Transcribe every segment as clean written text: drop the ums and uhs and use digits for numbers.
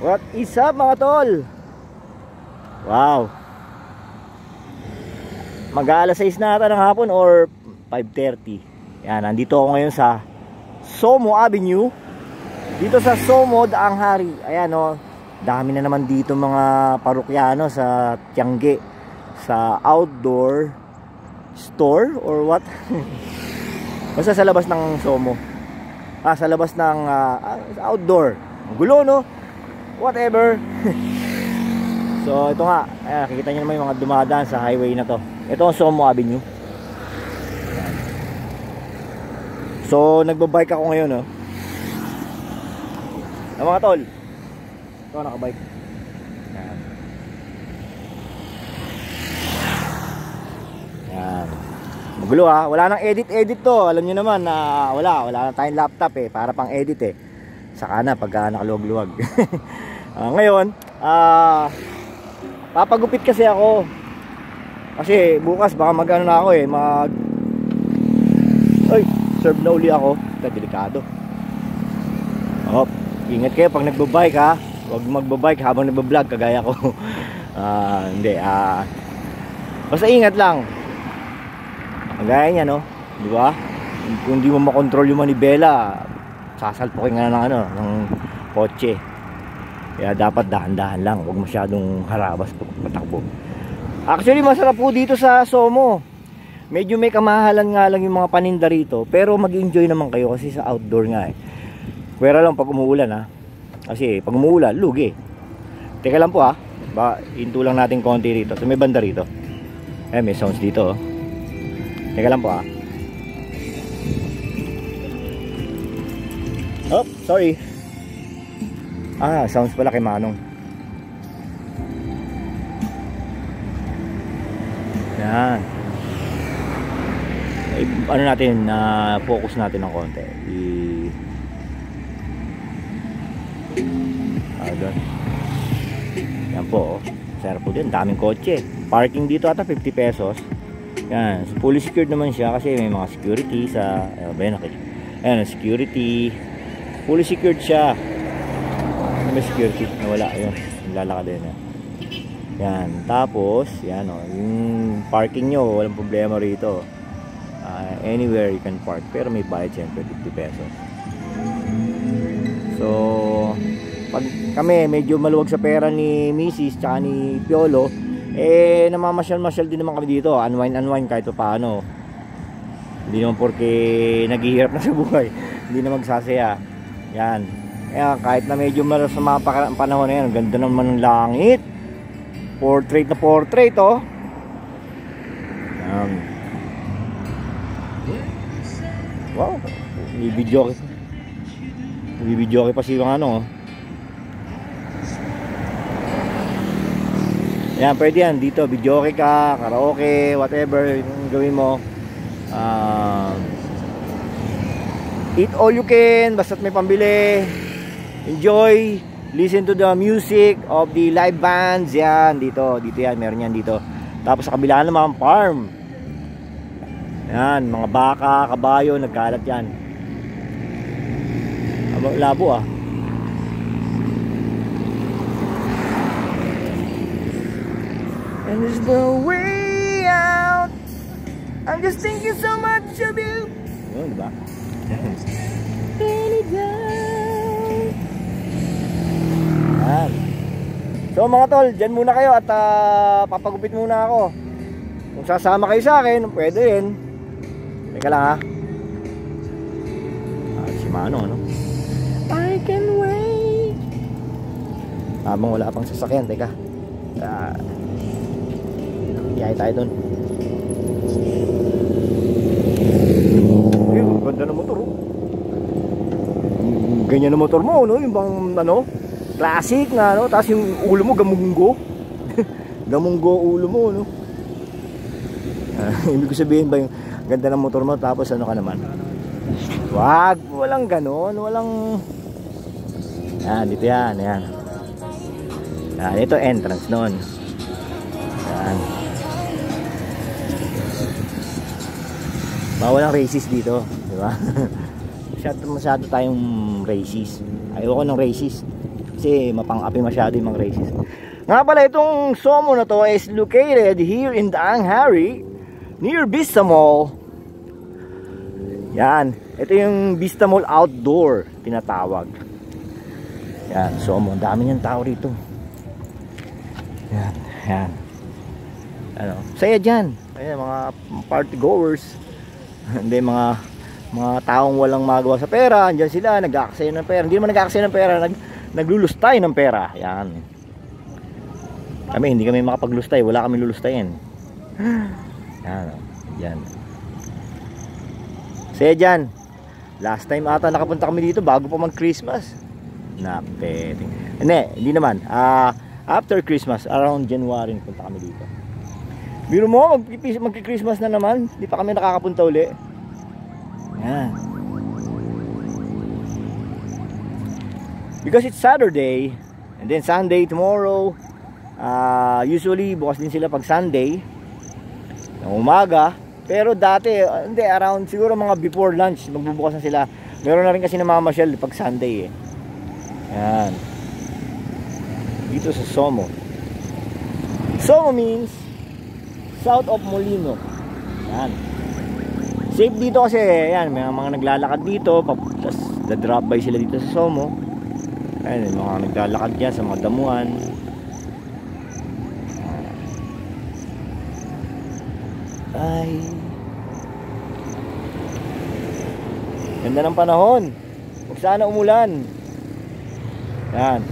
What is up mga tol? Wow, mag-aalas 6 na ata ng hapon or 5:30. Yan, nandito ako ngayon sa Somo Avenue, dito sa Somo Daang Hari. Ayan o, dami na naman dito mga parokyano sa Tiangge, sa outdoor store or what. Basta sa labas ng Somo, sa labas ng outdoor. Gulo no, whatever. So ito nga, ayan, nakikita nyo naman yung mga dumadaan sa highway na to. Ito ang Somo Avenue. Ayan. So nagbabike ako ngayon no. Mga tol, ito nakabike. Ayan. Ayan. Magulo ha, wala nang edit to. Alam nyo naman na wala na tayong laptop para pang edit saka na pagka nakaluwag-luwag. Ngayon papagupit kasi ako, kasi bukas baka mag-ano na ako serve na uli ako. Delikado. Ingat kayo pag nagbabike ha. Huwag magbabike habang nagbablog kagaya ko. Hindi basta ingat lang. Kagaya niya no, di ba? Kung di mo makontrol yung manibela, sasalpukin nga ng kotse. Kaya dapat dahan-dahan lang, huwag masyadong harabas patakbo. Actually masarap po dito sa Somo. Medyo may kamahalan nga lang yung mga paninda rito, pero mag-enjoy naman kayo kasi sa outdoor nga Pwera lang pag umuulan kasi pag umuulan, lugi. Teka lang po hinto lang natin konti rito. So may banda rito. May sounds dito Teka lang po sorry. Sounds pala kay Manong. Yan. Ano natin, focus natin ng konti. Doon. Yan po sarap po din, daming kotse. Parking dito ata 50 pesos. Yan, so fully secured naman siya kasi may mga security sa ayan, security. Fully secured siya. May security na wala yun, lalakad din yan. Tapos yan yung parking nyo walang problema rito. Anywhere you can park, pero may bayad siyempre 50 pesos. So pag kami medyo maluwag sa pera ni Mrs. tsaka ni Piolo, namamasyal-masyal din naman kami dito, unwind kahit paano. Hindi naman porke naghihirap na sa buhay hindi na magsasaya. Yan. Kahit na medyo malas sa mga panahon na yan, ang ganda naman ng langit. Portrait na portrait wow, bibidyo pa silang yan, pwede yan dito, video ka, karaoke, whatever yung gawin mo. Eat all you can, basta't may pambili. Enjoy, listen to the music of the live bands. Yan, dito yan, meron yan dito. Tapos sa kabila naman, farm. Yan, mga baka, kabayo, nagkalat yan. Labo And it's the way out. I'm just thinking so much of you. Yun, diba? So mga tol, dyan muna kayo at papagupit muna ako. Kung sasama kayo sa akin, pwede rin. Teka lang si Mano I can wait. Habang wala pang sasakyan, teka. Iyay tayo dun. Ayun, ganda ng motor Ganyan na motor mo yung bang classic na tapos yung ulo mo gamunggo. Gamunggo ulo mo ibig ko sabihin ba yung ganda ng motor mo tapos ka naman, walang ganon, walang dito yan ito entrance nun. Walang racist dito, di ba? Masyado tayong racist. Ayoko ng racist. Kasi mapang-api masyado yung mga racist. Nga pala, itong Somo na to is located here in Daanghari, near Vista Mall. Yan, ito yung Vista Mall Outdoor tinatawag. Yan, Somo, dami niyang tao rito. Yan, yan. Ano, saya dyan. Ayan, mga party goers. Hindi, mga taong walang magawa sa pera. Andyan sila, nag-aaksaya ng pera. Hindi naman nag-aaksaya ng pera, naglulustay ng pera. Yan. Kami, hindi kami makapaglustay. Wala kami lulustayin. Yan, yan. Saya dyan. Last time ata nakapunta kami dito bago pa mag-Christmas. Napeting. Hindi naman. After Christmas, around January, punta kami dito. Biro mo, mag-Christmas na naman. Hindi pa kami nakakapunta uli. Yan. Because it's Saturday, and then Sunday tomorrow. Usually, bukas din sila pag Sunday. Ng umaga. Pero dati, hindi, around siguro mga before lunch, magbubukas na sila. Meron na rin kasi namamasyal pag Sunday eh. Yan. Dito sa Somo. Somo means south of Molino. Yan. Safe dito kasi, yan, may mga naglalakad dito, tapos da-drop by sila dito sa Somo. Ayan, mga naglalakad dyan sa mga damuhan. Ay, ganda ng panahon. Huwag sana umulan. Yan.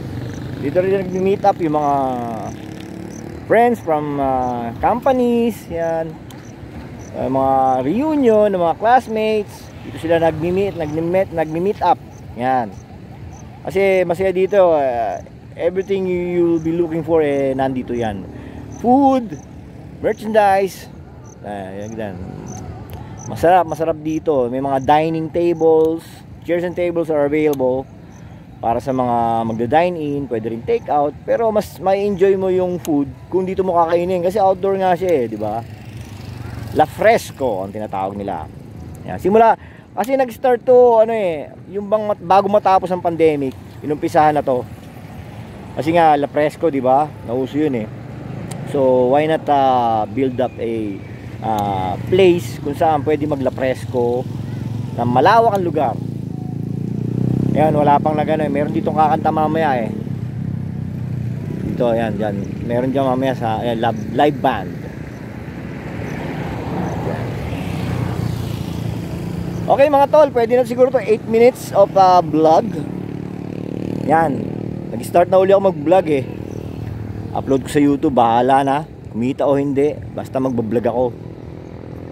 Dito rin nag-meet up yung mga friends from companies. Yan. Mga reunion ng mga classmates. Dito sila nag-meet up. Yan. Kasi masaya dito. Everything you'll be looking for nandito yan. Food, merchandise. Yan. Masarap dito. May mga dining tables. Chairs and tables are available para sa mga magda-dine in, pwede rin take out, pero mas ma-enjoy mo yung food kung dito mo kakainin kasi outdoor nga siya di ba? La Fresco ang tinatawag nila. Yan, simula kasi nag-start to yung bago matapos ang pandemic, inumpisahan na to. Kasi nga La Fresco, di ba? Nauso yun eh. So why not build up a place kung saan pwede mag La Fresco na malawak ang lugar. Ayan, wala pang nagano. Meron ditong kakanta mamaya eh. Dito, ayan, dyan. Meron dyan mamaya sa live band. Ayan. Okay mga tol, pwede na siguro to 8 minutes of vlog. Yan. Nag-start na uli ako mag-vlog eh. Upload ko sa YouTube, bahala na. Kumita o hindi, basta mag-vlog ako.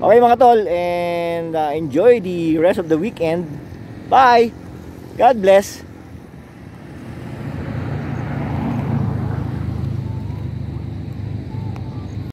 Okay mga tol, and enjoy the rest of the weekend. Bye! God bless.